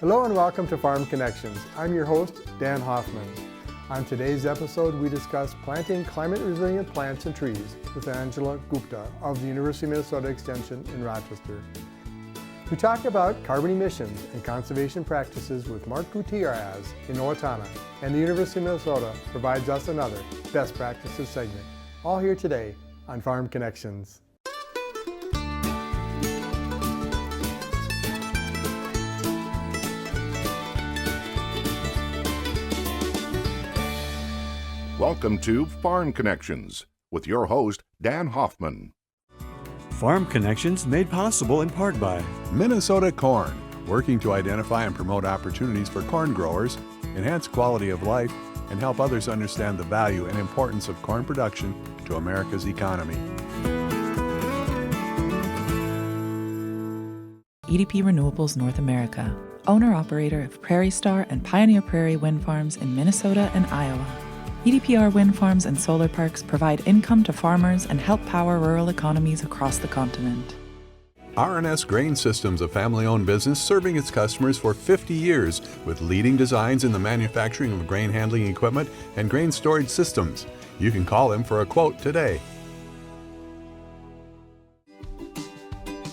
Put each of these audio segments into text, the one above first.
Hello and welcome to Farm Connections. I'm your host, Dan Hoffman. On today's episode, we discuss planting climate-resilient plants and trees with Angela Gupda of the University of Minnesota Extension in Rochester. We talk about carbon emissions and conservation practices with Mark Gutierez in Owatonna, and the University of Minnesota provides us another best practices segment. All here today on Farm Connections. Welcome to Farm Connections with your host, Dan Hoffman. Farm Connections made possible in part by Minnesota Corn, working to identify and promote opportunities for corn growers, enhance quality of life, and help others understand the value and importance of corn production to America's economy. EDP Renewables North America, owner-operator of Prairie Star and Pioneer Prairie wind farms in Minnesota and Iowa. EDPR wind farms and solar parks provide income to farmers and help power rural economies across the continent. R&S Grain Systems, a family-owned business serving its customers for 50 years with leading designs in the manufacturing of grain handling equipment and grain storage systems. You can call them for a quote today.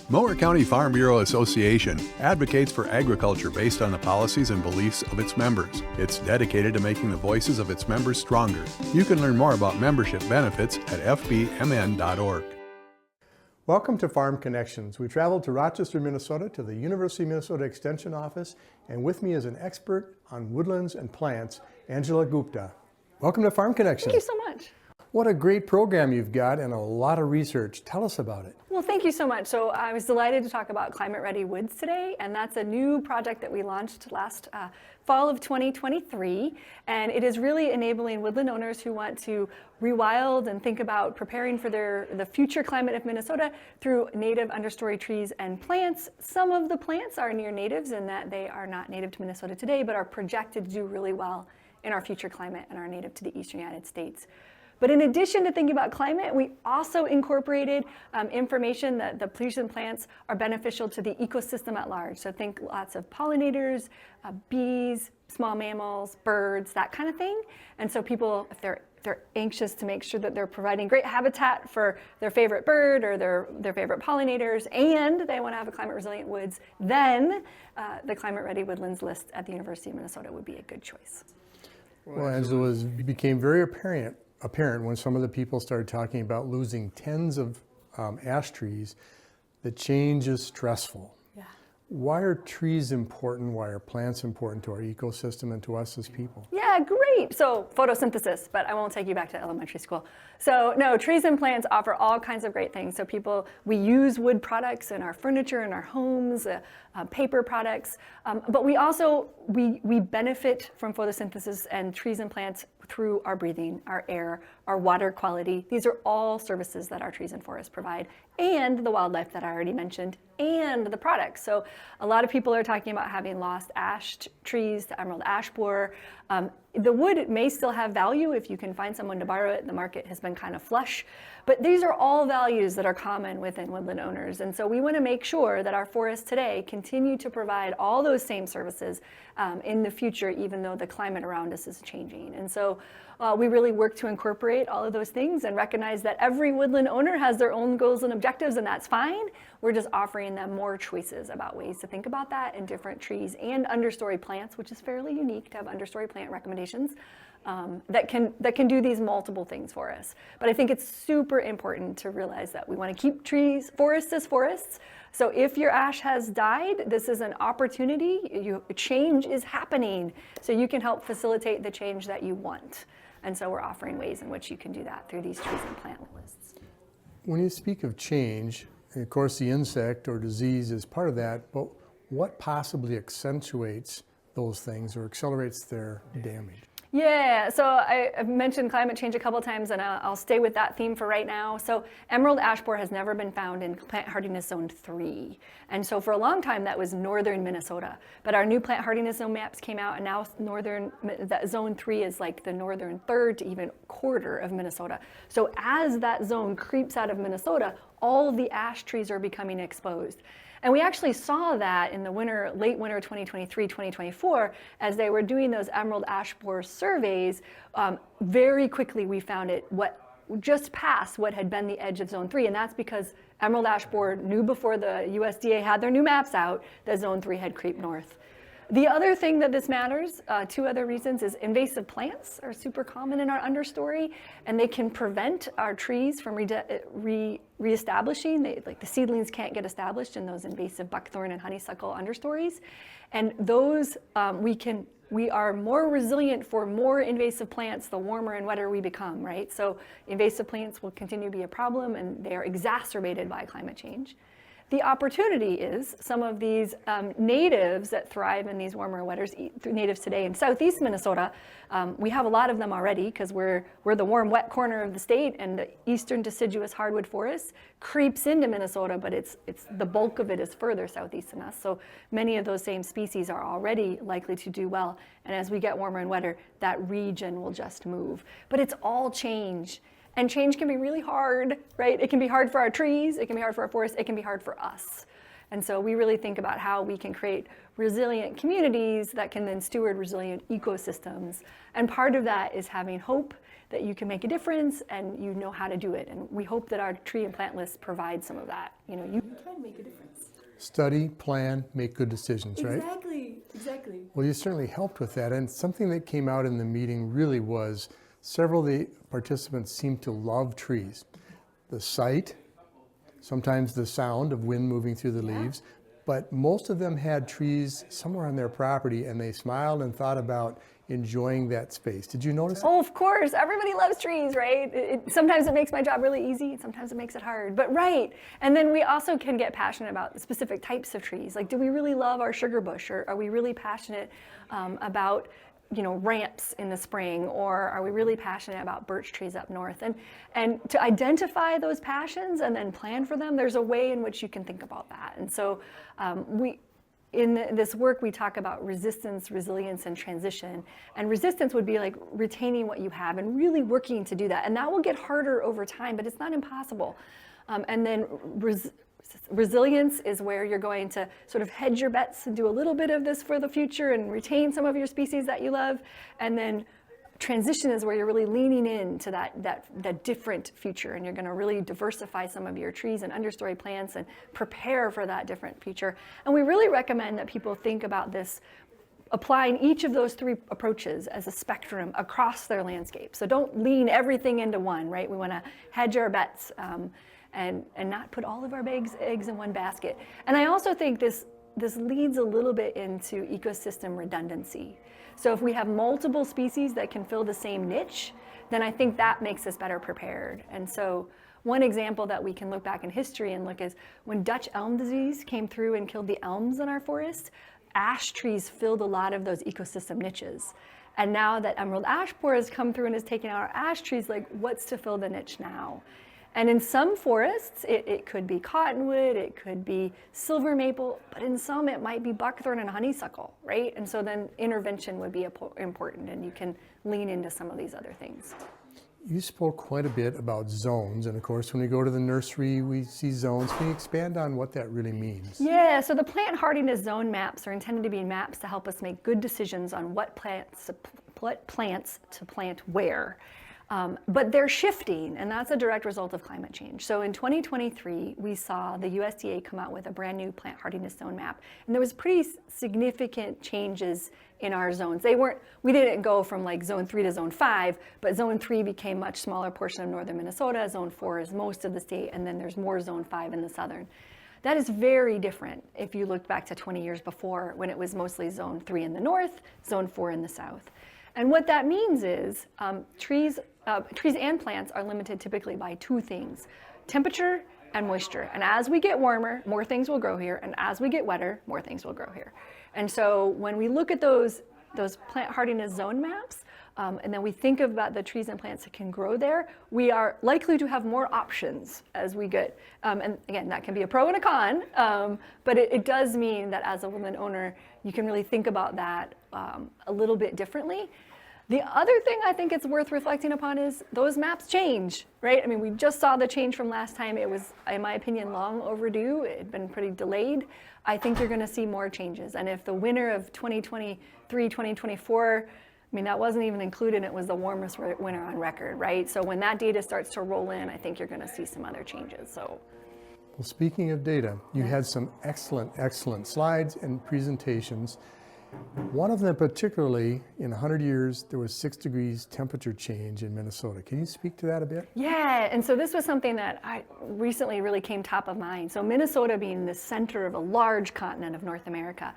Mower County Farm Bureau Association advocates for agriculture based on the policies and beliefs of its members. It's dedicated to making the voices of its members stronger. You can learn more about membership benefits at fbmn.org. Welcome to Farm Connections. We traveled to Rochester, Minnesota to the University of Minnesota Extension office, and with me is an expert on woodlands and plants, Angela Gupda. Welcome to Farm Connections. Thank you so much. What a great program you've got and a lot of research. Tell us about it. Well, thank you so much. So I was delighted to talk about Climate Ready Woods today, and that's a new project that we launched last fall of 2023, and it is really enabling woodland owners who want to rewild and think about preparing for the future climate of Minnesota through native understory trees and plants. Some of the plants are near natives in that they are not native to Minnesota today, but are projected to do really well in our future climate and are native to the eastern United States. But in addition to thinking about climate, we also incorporated information that the trees and plants are beneficial to the ecosystem at large. So think lots of pollinators, bees, small mammals, birds, that kind of thing. And so people, if they're anxious to make sure that they're providing great habitat for their favorite bird or their favorite pollinators, and they want to have a climate resilient woods, then the Climate Ready Woodlands list at the University of Minnesota would be a good choice. Well, Angela, it became very apparent when some of the people started talking about losing tens of ash trees. The change is stressful. Yeah. Why are trees important? Why are plants important to our ecosystem and to us as people? Yeah, great. So photosynthesis, but I won't take you back to elementary school. So no, trees and plants offer all kinds of great things. So we use wood products in our furniture, in our homes, paper products, but we also, we benefit from photosynthesis and trees and plants through our breathing, our air, our water quality. These are all services that our trees and forests provide, and the wildlife that I already mentioned, and the products. So a lot of people are talking about having lost ash trees, the emerald ash borer. The wood may still have value if you can find someone to borrow it. The market has been kind of flush, but these are all values that are common within woodland owners. And so we want to make sure that our forests today continue to provide all those same services in the future, even though the climate around us is changing. And so we really work to incorporate all of those things and recognize that every woodland owner has their own goals and objectives, and that's fine. We're just offering them more choices about ways to think about that in different trees and understory plants, which is fairly unique to have understory plant recommendations that can do these multiple things for us. But I think it's super important to realize that we want to keep forests as forests. So if your ash has died, this is an opportunity. Change is happening, so you can help facilitate the change that you want. And so we're offering ways in which you can do that through these trees and plant lists. When you speak of change, of course the insect or disease is part of that, but what possibly accentuates those things or accelerates their damage? Yeah, so I've mentioned climate change a couple times, and I'll stay with that theme for right now. So emerald ash borer has never been found in plant hardiness zone 3. And so for a long time, that was northern Minnesota. But our new plant hardiness zone maps came out, and now that zone 3 is like the northern third to even quarter of Minnesota. So as that zone creeps out of Minnesota, all of the ash trees are becoming exposed. And we actually saw that in the late winter 2023, 2024, as they were doing those emerald ash borer surveys. Very quickly we found it just past what had been the edge of zone 3, and that's because emerald ash borer knew before the USDA had their new maps out that zone 3 had creeped north. The other thing that this matters, 2 other reasons, is invasive plants are super common in our understory, and they can prevent our trees from reestablishing. Like the seedlings can't get established in those invasive buckthorn and honeysuckle understories, and those we are more resilient for more invasive plants the warmer and wetter we become, right? So invasive plants will continue to be a problem, and they are exacerbated by climate change. The opportunity is some of these natives that thrive in these warmer, wetter natives today in southeast Minnesota. We have a lot of them already because we're the warm, wet corner of the state, and the eastern deciduous hardwood forest creeps into Minnesota, but it's the bulk of it is further southeast than us. So many of those same species are already likely to do well. And as we get warmer and wetter, that region will just move. But it's all change. And change can be really hard, right? It can be hard for our trees, it can be hard for our forests, it can be hard for us. And so we really think about how we can create resilient communities that can then steward resilient ecosystems. And part of that is having hope that you can make a difference and you know how to do it. And we hope that our tree and plant list provides some of that. You can make a difference. Study, plan, make good decisions, right? Exactly. Well, you certainly helped with that. And something that came out in the meeting really was several of the participants seemed to love trees. The sight, sometimes the sound of wind moving through the leaves, but most of them had trees somewhere on their property, and they smiled and thought about enjoying that space. Did you notice? Oh, of course. Everybody loves trees, right? Sometimes it makes my job really easy. Sometimes it makes it hard. But right. And then we also can get passionate about specific types of trees. Like, do we really love our sugar bush, or are we really passionate about ramps in the spring, or are we really passionate about birch trees up north? And to identify those passions and then plan for them, there's a way in which you can think about that. And so in this work, we talk about resistance, resilience, and transition. And resistance would be like retaining what you have and really working to do that. And that will get harder over time, but it's not impossible. And then resilience is where you're going to sort of hedge your bets and do a little bit of this for the future and retain some of your species that you love. And then transition is where you're really leaning into that different future, and you're going to really diversify some of your trees and understory plants and prepare for that different future. And we really recommend that people think about this, applying each of those 3 approaches as a spectrum across their landscape. So don't lean everything into one, right? We want to hedge our bets and not put all of our eggs in one basket. And I also think this leads a little bit into ecosystem redundancy. So if we have multiple species that can fill the same niche, then I think that makes us better prepared. And so one example that we can look back in history and look is when Dutch elm disease came through and killed the elms in our forest, ash trees filled a lot of those ecosystem niches. And now that emerald ash borer has come through and has taken out our ash trees, like, what's to fill the niche now? And in some forests, it could be cottonwood, it could be silver maple, but in some it might be buckthorn and honeysuckle, right? And so then intervention would be important, and you can lean into some of these other things. You spoke quite a bit about zones, and of course when we go to the nursery we see zones. Can you expand on what that really means? Yeah, so the plant hardiness zone maps are intended to be maps to help us make good decisions on what plants to plant where. But they're shifting, and that's a direct result of climate change. So in 2023, we saw the USDA come out with a brand new plant hardiness zone map, and there was pretty significant changes in our zones. We didn't go from like zone 3 to zone 5, but zone 3 became a much smaller portion of northern Minnesota, zone 4 is most of the state, and then there's more zone 5 in the southern. That is very different if you look back to 20 years before, when it was mostly zone 3 in the north, zone 4 in the south. And what that means is trees and plants are limited typically by 2 things: temperature and moisture. And as we get warmer, more things will grow here, and as we get wetter, more things will grow here. And so when we look at those plant hardiness zone maps, and then we think about the trees and plants that can grow there, we are likely to have more options as we get, and again, that can be a pro and a con, but it does mean that as a woman owner, you can really think about that a little bit differently. The other thing I think it's worth reflecting upon is those maps change, right? I mean, we just saw the change from last time. It was, in my opinion, long overdue. It had been pretty delayed. I think you're going to see more changes. And if the winter of 2023, 2024, I mean, that wasn't even included. It was the warmest winter on record, right? So when that data starts to roll in, I think you're going to see some other changes. So. Well, speaking of data, you had some excellent slides and presentations. One of them particularly, in 100 years, there was 6 degrees temperature change in Minnesota. Can you speak to that a bit? Yeah, and so this was something that I recently really came top of mind. So Minnesota, being the center of a large continent of North America,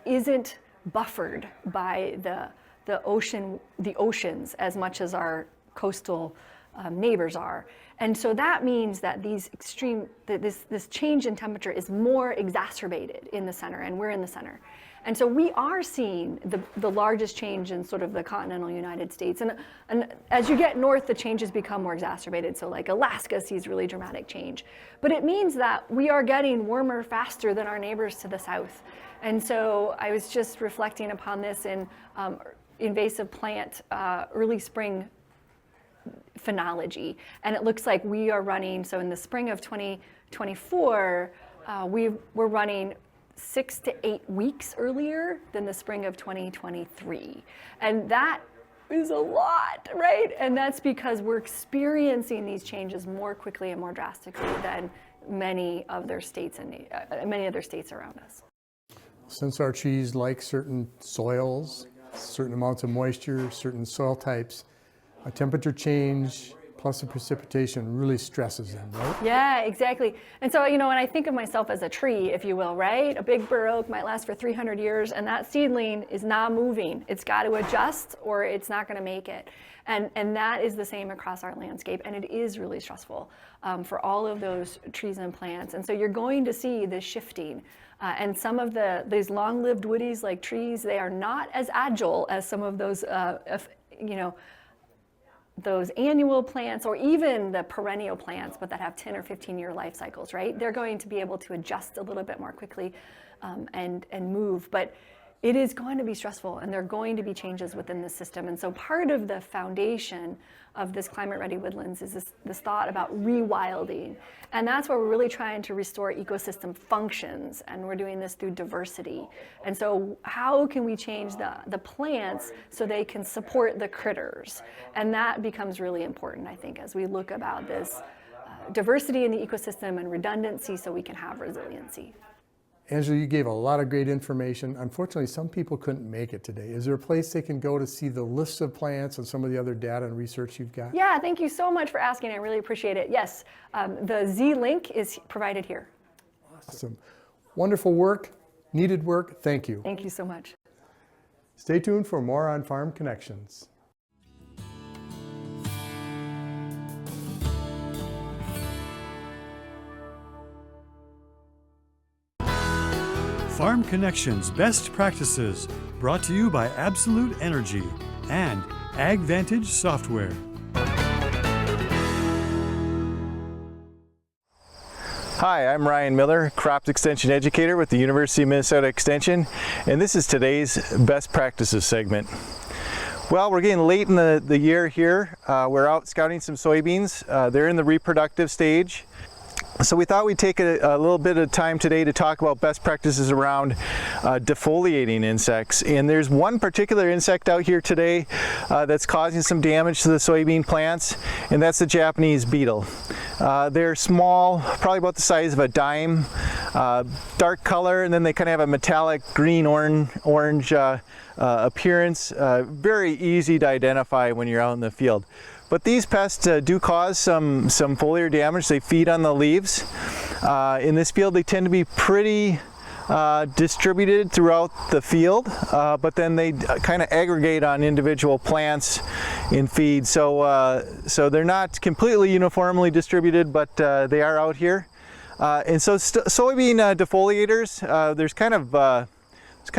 isn't buffered by the oceans as much as our coastal neighbors are. And so that means that this change in temperature is more exacerbated in the center, and we're in the center. And so we are seeing the largest change in sort of the continental United States. And as you get north, the changes become more exacerbated. So like Alaska sees really dramatic change. But it means that we are getting warmer faster than our neighbors to the south. And so I was just reflecting upon this in invasive plant early spring phenology. And it looks like we are running, so in the spring of 2024, we're running 6 to 8 weeks earlier than the spring of 2023. And that is a lot, right? And that's because we're experiencing these changes more quickly and more drastically than many other states around us. Since our trees like certain soils, certain amounts of moisture, certain soil types, a temperature change plus the precipitation really stresses them, right? Yeah, exactly. And so, when I think of myself as a tree, if you will, right? A big bur oak might last for 300 years, and that seedling is not moving. It's got to adjust or it's not going to make it. And that is the same across our landscape, and it is really stressful for all of those trees and plants. And so you're going to see this shifting. And some of these long-lived woodies like trees, they are not as agile as some of those, those annual plants or even the perennial plants, but that have 10 or 15-year life cycles, right? They're going to be able to adjust a little bit more quickly and move. But it is going to be stressful, and there are going to be changes within the system. And so part of the foundation of this climate-ready woodlands is this thought about rewilding. And that's where we're really trying to restore ecosystem functions, and we're doing this through diversity. And so how can we change the plants so they can support the critters? And that becomes really important, I think, as we look about this diversity in the ecosystem and redundancy so we can have resiliency. Angela, you gave a lot of great information. Unfortunately, some people couldn't make it today. Is there a place they can go to see the lists of plants and some of the other data and research you've got? Yeah, thank you so much for asking. I really appreciate it. Yes, the Z link is provided here. Awesome. Wonderful work, needed work. Thank you. Thank you so much. Stay tuned for more on Farm Connections. Farm Connections Best Practices, brought to you by Absolute Energy and AgVantage Software. Hi, I'm Ryan Miller, Crop Extension Educator with the University of Minnesota Extension, and this is today's Best Practices segment. Well, we're getting late in the year here. We're out scouting some soybeans. They're in the reproductive stage. So we thought we'd take a little bit of time today to talk about best practices around defoliating insects. And there's one particular insect out here today that's causing some damage to the soybean plants, and that's the Japanese beetle. They're small, probably about the size of a dime, dark color, and then they kind of have a metallic green-orange appearance. Very easy to identify when you're out in the field. But these pests do cause some foliar damage. They feed on the leaves. In this field, they tend to be pretty distributed throughout the field, but then they kind of aggregate on individual plants in feed. So they're not completely uniformly distributed, but they are out here. And so soybean defoliators, there's kind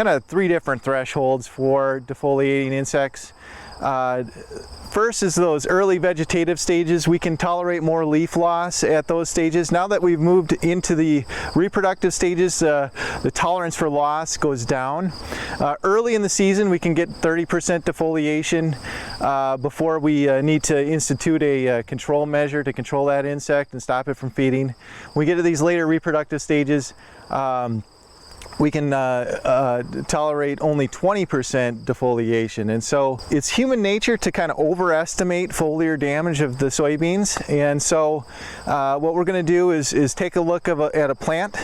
of 3 different thresholds for defoliating insects. First is those early vegetative stages. We can tolerate more leaf loss at those stages. Now that we've moved into the reproductive stages, the tolerance for loss goes down. Early in the season, we can get 30% defoliation before we need to institute a control measure to control that insect and stop it from feeding. When we get to these later reproductive stages, we can tolerate only 20% defoliation. And so it's human nature to kind of overestimate foliar damage of the soybeans. And so what we're going to do is take a look at a plant.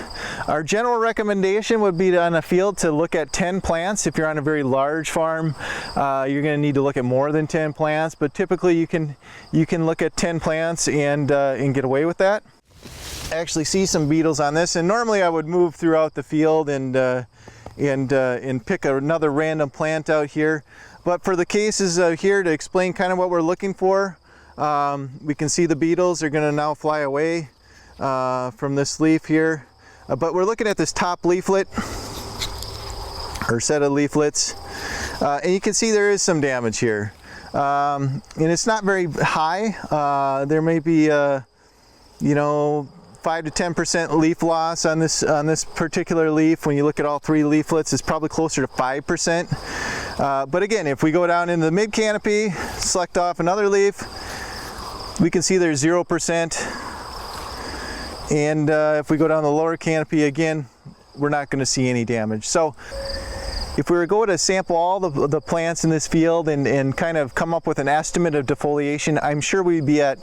Our general recommendation would be on a field to look at 10 plants. If you're on a very large farm, you're going to need to look at more than 10 plants. But typically you can look at 10 plants and get away with that. Actually see some beetles on this, and normally I would move throughout the field and pick another random plant out here, but for the cases here to explain kind of what we're looking for, we can see the beetles are going to now fly away from this leaf here, but we're looking at this top leaflet or set of leaflets, and you can see there is some damage here, and it's not very high. There may be 5 to 10% leaf loss on this particular leaf. When you look at all 3 leaflets, it's probably closer to 5%. But again, if we go down into the mid canopy, select off another leaf, we can see there's 0%. And if we go down the lower canopy again, we're not going to see any damage. So if we were going to sample all the plants in this field and kind of come up with an estimate of defoliation, I'm sure we'd be at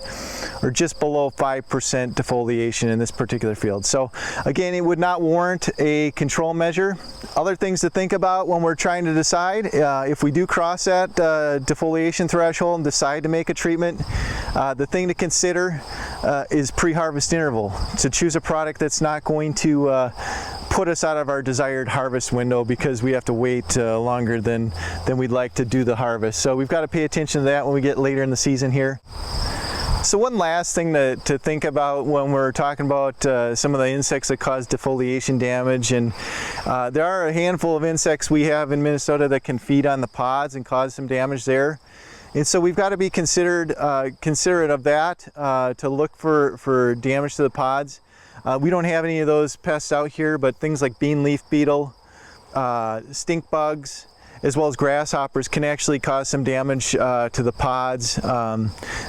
or just below 5% defoliation in this particular field. So again, it would not warrant a control measure. Other things to think about when we're trying to decide, if we do cross that defoliation threshold and decide to make a treatment, the thing to consider is pre-harvest interval. To choose a product that's not going to put us out of our desired harvest window because we have to wait longer than we'd like to do the harvest. So we've got to pay attention to that when we get later in the season here. So one last thing to think about when we're talking about some of the insects that cause defoliation damage, and there are a handful of insects we have in Minnesota that can feed on the pods and cause some damage there. And so we've got to be considerate of that, to look for damage to the pods. We don't have any of those pests out here, but things like bean leaf beetle, stink bugs, as well as grasshoppers can actually cause some damage to the pods.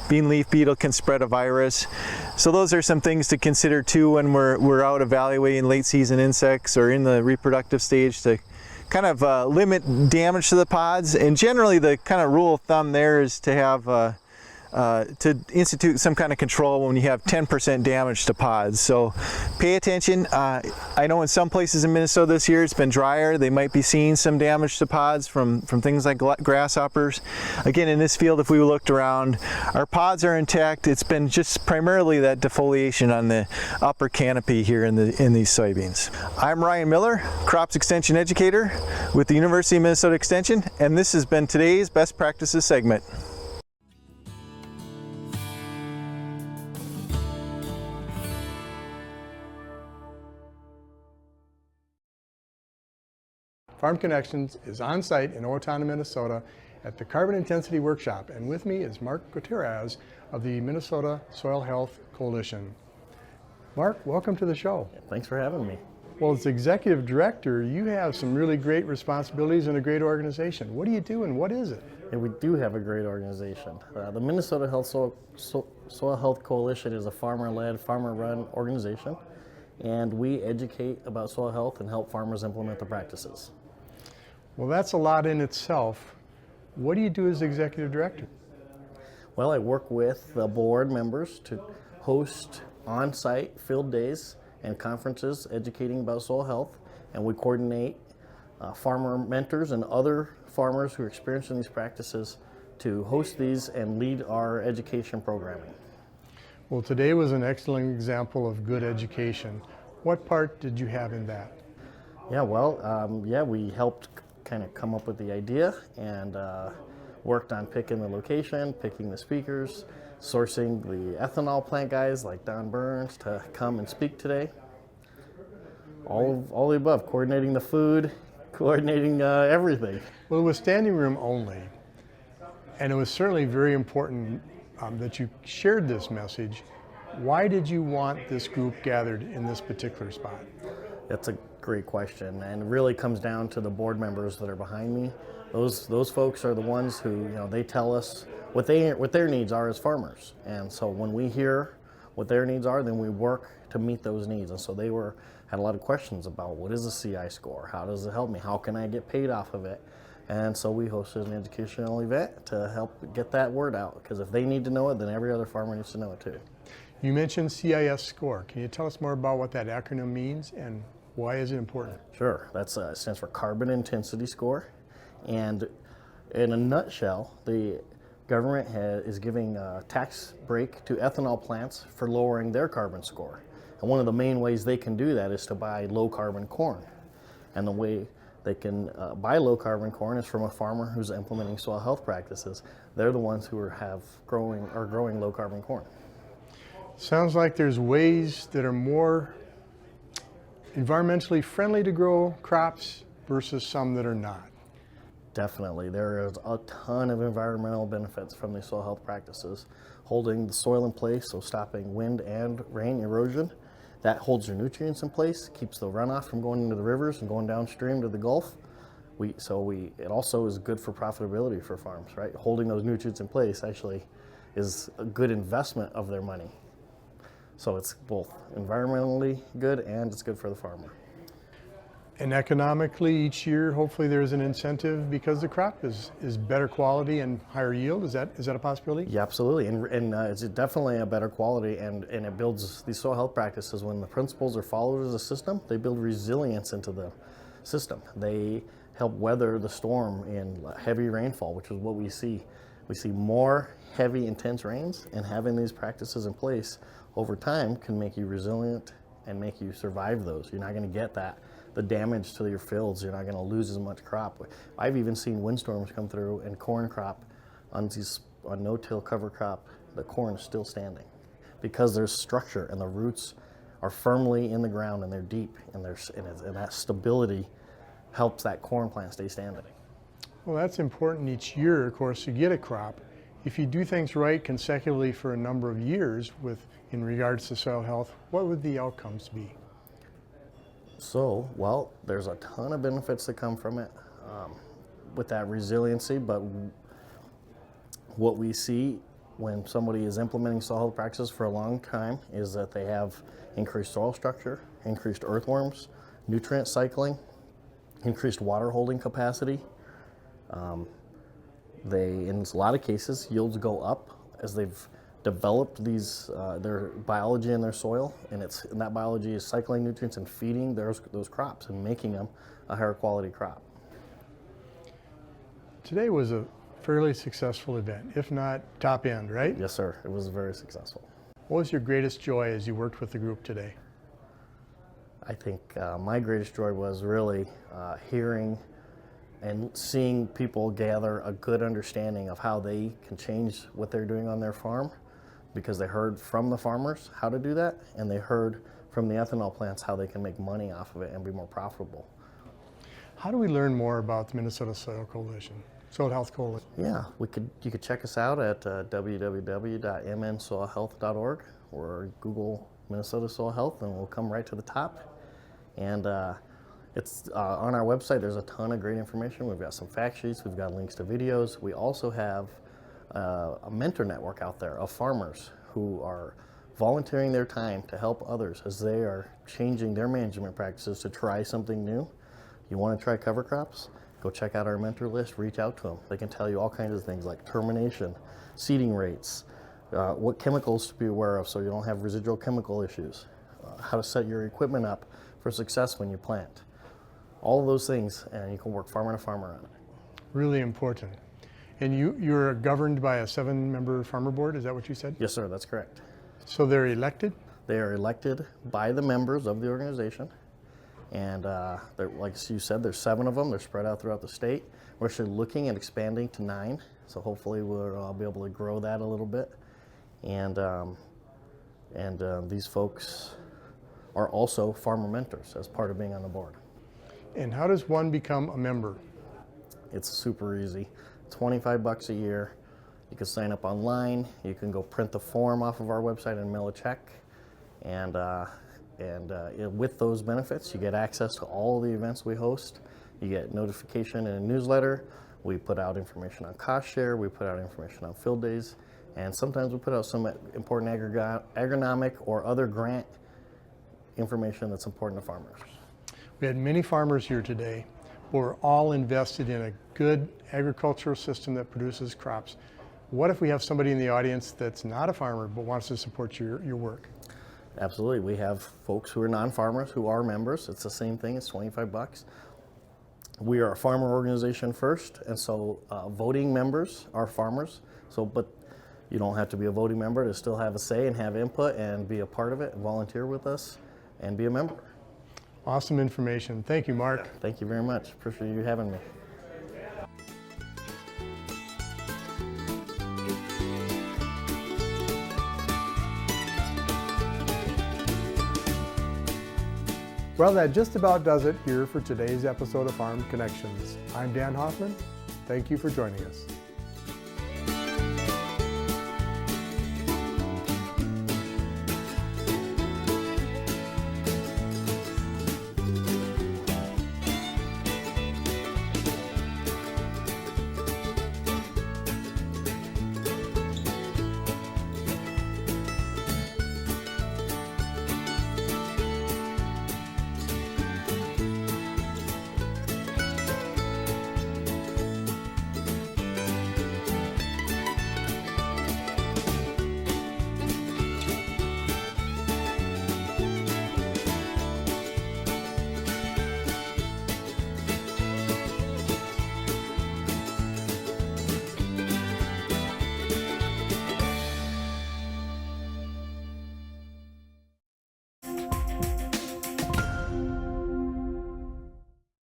Bean leaf beetle can spread a virus. So those are some things to consider too when we're out evaluating late season insects or in the reproductive stage to kind of limit damage to the pods. And generally the kind of rule of thumb there is to have to institute some kind of control when you have 10% damage to pods. So pay attention. I know in some places in Minnesota this year it's been drier. They might be seeing some damage to pods from things like grasshoppers. Again, in this field, if we looked around, our pods are intact. It's been just primarily that defoliation on the upper canopy here in these soybeans. I'm Ryan Miller, Crops Extension Educator with the University of Minnesota Extension, and this has been today's Best Practices segment. Farm Connections is on site in Owatonna, Minnesota at the Carbon Intensity Workshop, and with me is Mark Gutierez of the Minnesota Soil Health Coalition. Mark, welcome to the show. Thanks for having me. Well, as Executive Director, you have some really great responsibilities and a great organization. What do you do and what is it? And we do have a great organization. The Minnesota Soil Health Coalition is a farmer-led, farmer-run organization, and we educate about soil health and help farmers implement the practices. Well, that's a lot in itself. What do you do as Executive Director? Well, I work with the board members to host on-site field days and conferences educating about soil health, and we coordinate farmer mentors and other farmers who are experiencing these practices to host these and lead our education programming. Well, today was an excellent example of good education. What part did you have in that? Yeah, well, we helped kind of come up with the idea and worked on picking the location, picking the speakers, sourcing the ethanol plant guys like Don Burns to come and speak today. All the above, coordinating the food, coordinating everything. Well, it was standing room only. And it was certainly very important that you shared this message. Why did you want this group gathered in this particular spot? That's a great question, and it really comes down to the board members that are behind me. Those folks are the ones who, they tell us what their needs are as farmers. And so when we hear what their needs are, then we work to meet those needs. And so they had a lot of questions about, what is a CI score? How does it help me? How can I get paid off of it? And so we hosted an educational event to help get that word out, because if they need to know it, then every other farmer needs to know it too. You mentioned CIS score. Can you tell us more about what that acronym means and why is it important? Sure. That stands for Carbon Intensity Score. And in a nutshell, the government is giving a tax break to ethanol plants for lowering their carbon score. And one of the main ways they can do that is to buy low carbon corn. And the way they can buy low carbon corn is from a farmer who's implementing soil health practices. They're the ones who are growing low carbon corn. Sounds like there's ways that are more environmentally friendly to grow crops versus some that are not. Definitely. There is a ton of environmental benefits from these soil health practices. Holding the soil in place, so stopping wind and rain erosion. That holds your nutrients in place, keeps the runoff from going into the rivers and going downstream to the Gulf. It also is good for profitability for farms, right? Holding those nutrients in place actually is a good investment of their money. So it's both environmentally good and it's good for the farmer. And economically, each year, hopefully there's an incentive because the crop is better quality and higher yield. Is that a possibility? Yeah, absolutely. And it's definitely a better quality, and it builds these soil health practices. When the principles are followed as a system, they build resilience into the system. They help weather the storm in heavy rainfall, which is what we see. We see more heavy, intense rains, and having these practices in place over time can make you resilient and make you survive those. You're not going to get the damage to your fields. You're not going to lose as much crop. I've even seen windstorms come through and corn crop on no-till cover crop, the corn is still standing because there's structure and the roots are firmly in the ground and they're deep, and that stability helps that corn plant stay standing. Well, that's important each year, of course, to get a crop. If you do things right consecutively for a number of years in regards to soil health, what would the outcomes be? So, well, there's a ton of benefits that come from it with that resiliency, but what we see when somebody is implementing soil health practices for a long time is that they have increased soil structure, increased earthworms, nutrient cycling, increased water holding capacity. In a lot of cases, yields go up as they've developed their biology in their soil, and that biology is cycling nutrients and feeding those crops and making them a higher quality crop. Today was a fairly successful event, if not top end, right? Yes, sir. It was very successful. What was your greatest joy as you worked with the group today? I think my greatest joy was really hearing and seeing people gather a good understanding of how they can change what they're doing on their farm, because they heard from the farmers how to do that, and they heard from the ethanol plants how they can make money off of it and be more profitable. How do we learn more about the Minnesota Soil Health Coalition? Yeah, you could check us out at www.mnsoilhealth.org or Google Minnesota Soil Health, and we'll come right to the top. And it's on our website. There's a ton of great information. We've got some fact sheets. We've got links to videos. We also have a mentor network out there of farmers who are volunteering their time to help others as they are changing their management practices to try something new. You want to try cover crops? Go check out our mentor list, reach out to them. They can tell you all kinds of things like termination, seeding rates, what chemicals to be aware of so you don't have residual chemical issues, how to set your equipment up for success when you plant. All of those things, and you can work farmer to farmer on it. Really important. And you're governed by a 7-member farmer board, is that what you said? Yes, sir, that's correct. So they're elected? They are elected by the members of the organization. And like you said, there's 7 of them. They're spread out throughout the state. We're actually looking at expanding to 9. So hopefully I'll be able to grow that a little bit. And these folks are also farmer mentors as part of being on the board. And how does one become a member? It's super easy. $25 a year. You can sign up online. You can go print the form off of our website and mail a check. And with those benefits, you get access to all the events we host. You get notification in a newsletter. We put out information on cost share. We put out information on field days. And sometimes we put out some important agronomic or other grant information that's important to farmers. We had many farmers here today who are all invested in a good agricultural system that produces crops. What if we have somebody in the audience that's not a farmer but wants to support your work? Absolutely. We have folks who are non-farmers who are members. It's the same thing. It's $25. We are a farmer organization first, and so voting members are farmers. But you don't have to be a voting member to still have a say and have input and be a part of it and volunteer with us and be a member. Awesome information. Thank you, Mark. Thank you very much. Appreciate you having me. Well, that just about does it here for today's episode of Farm Connections. I'm Dan Hoffman. Thank you for joining us.